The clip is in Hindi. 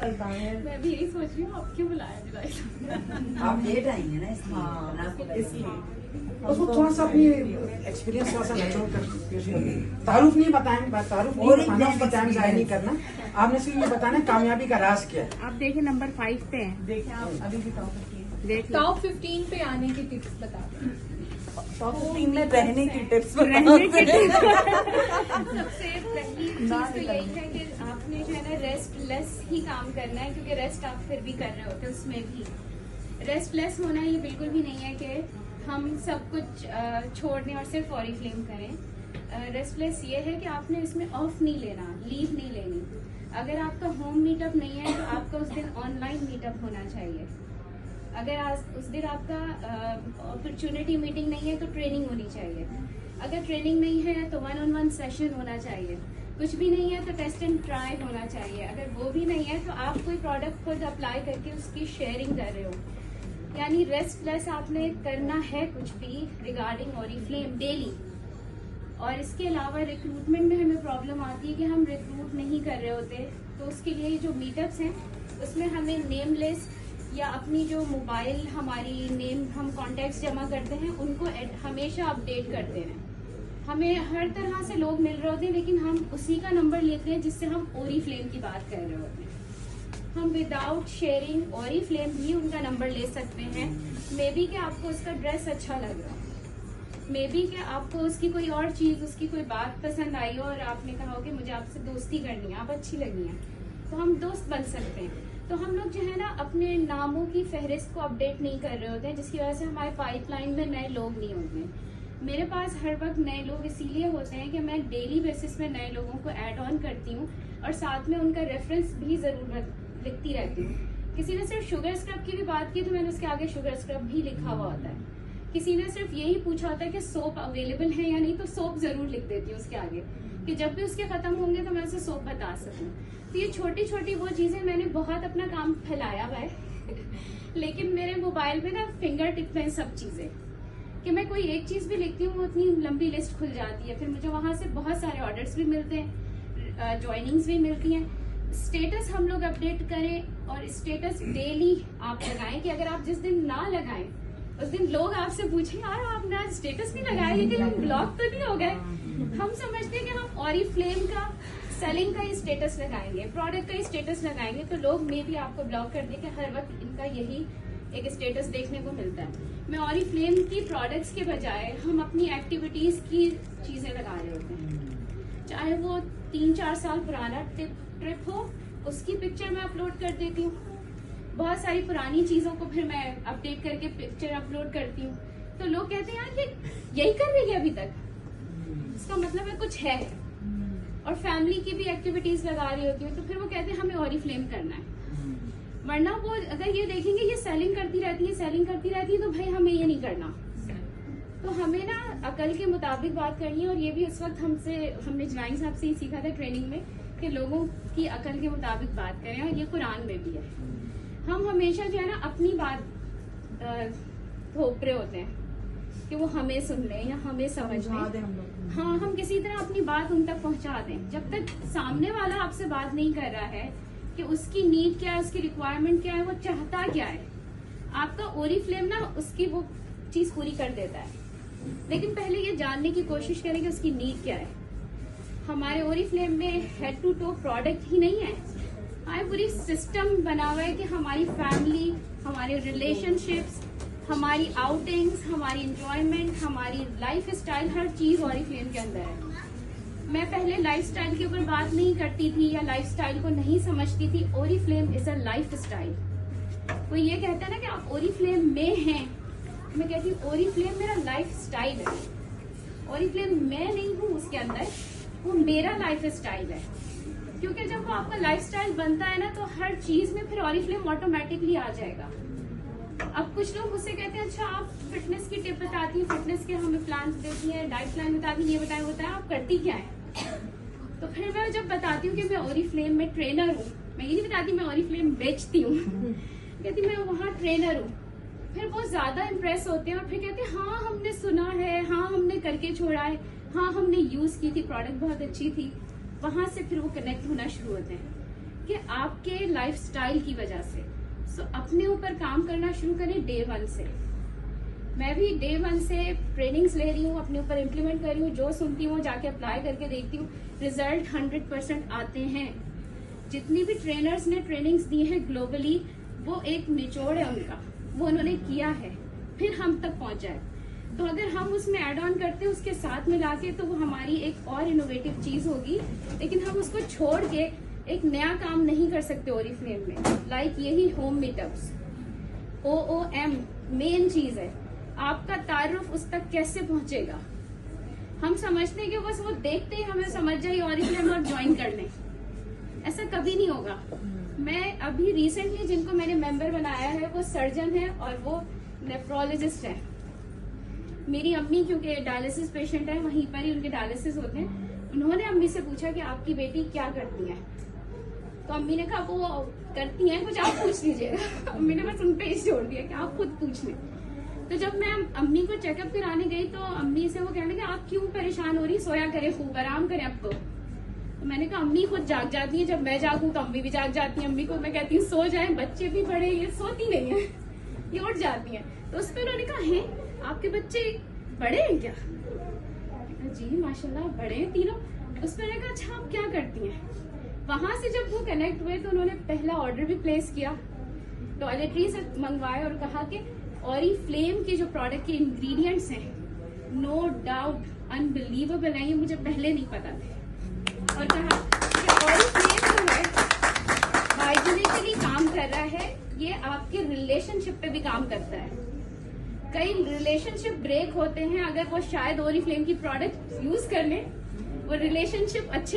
चलता है। मैं भी यही सोच रही हूँ, आप क्यों बुलाया जुलाई? आप लेट आई हैं ना इसलिए। हाँ, इसलिए उसको थोड़ा सा अपनी एक्सपीरियंस थोड़ा सा निचोड़ कर पेश करिए। तारुफ नहीं बताना, उसको टाइम जाया नहीं करना। आपने सिर्फ ये बताना कामयाबी का राज क्या है। आप देखिए नंबर 5 पे हैं। देखिए आप अभी भी टॉप 15 देख टॉप 15 पे आने की टिप्स बता दें। टॉप 15 में रहने की टिप्स रहने के सबसे पहली चीज तो यही है कि आपने जो है ना रेस्टलेस ही काम करना है, क्योंकि रेस्ट आप फिर भी कर रहे होते हैं, उसमें भी रेस्टलेस होना ये बिल्कुल भी नहीं है कि हम सब कुछ छोड़ दें और सिर्फ ऑरिफ्लेम करें। रेस्टलेस ये है कि आपने इसमें ऑफ नहीं लेना, लीव नहीं लेनी। अगर आपका होम मीटअप नहीं है तो आपका उस दिन ऑनलाइन मीटअप होना चाहिए। अगर आज उस दिन आपका अपॉर्चुनिटी मीटिंग नहीं है तो ट्रेनिंग होनी चाहिए। अगर ट्रेनिंग नहीं है तो 1-on-1 सेशन होना चाहिए। कुछ भी नहीं है तो टेस्ट एंड ट्राई होना चाहिए। अगर वो भी नहीं है तो आप कोई प्रोडक्ट खुद अप्लाई करके उसकी शेयरिंग कर रहे हो। यानी रेस्टलेस आपने करना है कुछ भी रिगार्डिंग ऑरिफ्लेम डेली। और इसके अलावा रिक्रूटमेंट में हमें प्रॉब्लम आती है कि हम रिक्रूट नहीं कर रहे होते, तो उसके लिए जो मीटअप्स हैं उसमें हमें नेम लिस्ट या अपनी जो मोबाइल हमारी नेम हम कॉन्टेक्ट्स जमा करते हैं उनको हमेशा अपडेट करते हैं। हमें हर तरह से लोग मिल रहे होते हैं लेकिन हम उसी का नंबर लेते हैं जिससे हम ओरिफ्लेम की बात कर रहे होते हैं। हम विदाउट शेयरिंग ओरिफ्लेम भी उनका नंबर ले सकते हैं। मे बी कि आपको उसका ड्रेस अच्छा लग रहा हो, मे बी कि आपको उसकी कोई और चीज, उसकी कोई बात पसंद आई हो और आपने कहा हो कि मुझे आपसे दोस्ती करनी है, आप अच्छी लगी हैं, तो हम दोस्त बन सकते हैं। तो हम लोग जो है ना अपने नामों की फहरिस्त को अपडेट नहीं कर रहे होते हैं, जिसकी वजह से हमारे पाइपलाइन में नए लोग नहीं होते हैं। मेरे पास हर वक्त नए लोग इसीलिए होते हैं कि मैं डेली बेसिस पे नए लोगों को ऐड ऑन करती हूँ और साथ में उनका रेफरेंस भी जरूर लिखती रहती हूँ। किसी ने सिर्फ शुगर स्क्रब की भी बात की तो मैंने उसके आगे शुगर स्क्रब भी लिखा हुआ होता है। किसी ने सिर्फ यही पूछा होता है कि सोप अवेलेबल है या नहीं, तो सोप जरूर लिख देती हूँ उसके आगे कि जब भी उसके खत्म होंगे तो मैं उसे सोप बता सकूँ। तो ये छोटी छोटी वो चीजें, मैंने बहुत अपना काम फैलाया हुआ है लेकिन मेरे मोबाइल में ना फिंगर टिप में सब चीजें कि मैं कोई एक चीज भी लिखती हूँ वो इतनी लंबी लिस्ट खुल जाती है। फिर मुझे वहां से बहुत सारे ऑर्डर्स भी मिलते हैं, ज्वाइनिंग्स भी मिलती हैं। स्टेटस हम लोग अपडेट करें और स्टेटस डेली आप लगाएं कि अगर आप जिस दिन ना लगाएं उस दिन लोग आपसे पूछें यार आपने आज स्टेटस नहीं लगाया, लेकिन हम ब्लॉक तो नहीं हो गए। हम समझते हैं कि हम ऑरिफ्लेम का सेलिंग का ही स्टेटस लगाएंगे, प्रोडक्ट का ही स्टेटस लगाएंगे तो लोग मे भी आपको ब्लॉक कर दें कि हर वक्त इनका यही एक स्टेटस देखने को मिलता है। मैं ऑरिफ्लेम की प्रोडक्ट्स के बजाय हम अपनी एक्टिविटीज की चीजें लगा रहे होते हैं। चाहे वो 3-4 साल पुराना ट्रिप हो, उसकी पिक्चर मैं अपलोड कर देती हूँ। बहुत सारी पुरानी चीजों को फिर मैं अपडेट करके पिक्चर अपलोड करती हूँ। तो लोग कहते हैं यार ये यही कर रही है अभी तक, इसका मतलब है कुछ है। और फैमिली की भी एक्टिविटीज लगा रही होती हूँ तो फिर वो कहते हैं हमें ऑरिफ्लेम करना है। वरना वो अगर ये देखेंगे ये सेलिंग करती रहती है तो भाई हमें ये नहीं करना। तो हमें ना अकल के मुताबिक बात करनी है। और ये भी उस वक्त हमने जुनैद साहब से ही सीखा था ट्रेनिंग में कि लोगों की अकल के मुताबिक बात करें, और ये कुरान में भी है। हम हमेशा जो है ना अपनी बात थोप रहे होते हैं कि वो हमें सुन लें या हमें समझ लें। हाँ, हम किसी तरह अपनी बात उन तक पहुंचा दें। जब तक सामने वाला आपसे बात नहीं कर रहा है कि उसकी नीड क्या है, उसकी रिक्वायरमेंट क्या है, वो चाहता क्या है, आपका ओरिफ्लेम ना उसकी वो चीज पूरी कर देता है। लेकिन पहले ये जानने की कोशिश करें कि उसकी नीड क्या है। हमारे ओरिफ्लेम में हेड टू टो प्रोडक्ट ही नहीं है, हमारे पूरी सिस्टम बना हुआ है कि हमारी फैमिली, हमारे रिलेशनशिप्स, हमारी आउटिंग्स, हमारी एंजॉयमेंट, हमारी लाइफ स्टाइल, हर चीज ओरिफ्लेम के अंदर है। मैं पहले लाइफ स्टाइल के ऊपर बात नहीं करती थी या लाइफ स्टाइल को नहीं समझती थी। Oriflame is a life style. कोई ये कहता है ना कि आप ओरिफ्लेम में हैं, मैं कहती हूँ ओरिफ्लेम मेरा लाइफ स्टाइल है। ओरिफ्लेम मैं नहीं हूँ उसके अंदर, वो मेरा लाइफ स्टाइल है। क्योंकि जब वो आपका लाइफ स्टाइल बनता है ना तो हर चीज में फिर ऑरिफ्लेम ऑटोमेटिकली आ जाएगा। अब कुछ लोग मुझसे कहते हैं अच्छा आप फिटनेस की टिप बताती हैं, फिटनेस के हमें प्लान देती हैं, डाइट प्लान बताती हैं, ये बताएं बताएं, आप करती क्या है? तो फिर मैं जब बताती हूँ कि मैं ओरिफ्लेम में ट्रेनर हूँ, मैं ये नहीं बताती मैं ओरिफ्लेम बेचती हूँ कहती मैं वहाँ ट्रेनर हूँ, फिर वो ज्यादा इम्प्रेस होते हैं और फिर कहते हैं हाँ हमने सुना है, हाँ हमने करके छोड़ा है, हाँ हमने यूज की थी, प्रोडक्ट बहुत अच्छी थी। वहां से फिर वो कनेक्ट होना शुरू होते हैं। कि आपके लाइफस्टाइल की वजह से। सो अपने ऊपर काम करना शुरू करें डे 1 से। मैं भी डे 1 से ट्रेनिंग्स ले रही हूँ, अपने ऊपर इम्प्लीमेंट कर रही हूँ, जो सुनती हूँ जाके अप्लाई करके देखती हूँ, रिजल्ट 100% आते हैं। जितनी भी ट्रेनर्स ने ट्रेनिंग्स दी हैं ग्लोबली, वो एक निचोड़ है उनका, वो उन्होंने किया है, फिर हम तक पहुंचा है। तो अगर हम उसमें ऐड ऑन करते हैं उसके साथ मिला के, तो वो हमारी एक और इनोवेटिव चीज होगी। लेकिन हम उसको छोड़ के एक नया काम नहीं कर सकते ओरिफ्लेम में। लाइक यही होम मीटअप्स, OOM मेन चीज है। आपका तारुफ उस तक कैसे पहुंचेगा? हम समझते हैं कि बस वो देखते ही हमें समझ जाए ओरिफ्लेम और ज्वाइन कर लें, ऐसा कभी नहीं होगा। मैं अभी रिसेंटली जिनको मैंने मेंबर बनाया है वो सर्जन है और वो नेफ्रोलॉजिस्ट है। मेरी अम्मी क्योंकि डायलिसिस पेशेंट है, वहीं पर ही उनके डायलिसिस होते हैं। उन्होंने अम्मी से पूछा कि आपकी बेटी क्या करती है, तो अम्मी ने कहा वो करती हैं कुछ, आप पूछ लीजिएगा। अम्मी ने बस उन पे ही छोड़ दिया कि आप खुद पूछ लें। तो जब मैं अम्मी को चेकअप कराने गई तो अम्मी से वो कहने लगे आप क्यों परेशान हो रही, सोया करें, खूब आराम करें अब तो मैंने कहा अम्मी खुद जाग जाती है, जब मैं जागूं तो अम्मी भी जाग जाती है। अम्मी को मैं कहती हूँ सो जाए, बच्चे भी बड़े, ये सोती नहीं है, ये उठ जाती है। तो उस पर उन्होंने कहा है आपके बच्चे बड़े हैं क्या? जी माशाल्लाह बड़े हैं तीनों। उस पर मैंने कहा अच्छा आप क्या करती हैं? वहां से जब वो कनेक्ट हुए तो उन्होंने पहला ऑर्डर भी प्लेस किया, टॉयलेटरी से मंगवाए और कहा कि ओरिफ्लेम के जो प्रोडक्ट के इंग्रेडिएंट्स हैं नो डाउट अनबिलीवेबल है, ये मुझे पहले नहीं पता थे। और कहा कि ओरिफ्लेम जो है हाइजीनिकली काम कर रहा है, ये आपके रिलेशनशिप पे भी काम करता है। कई रिलेशनशिप ब्रेक होते हैं अगर वो शायद ओरिफ्लेम की प्रोडक्ट यूज कर लें, वो रिलेशनशिप अच्छे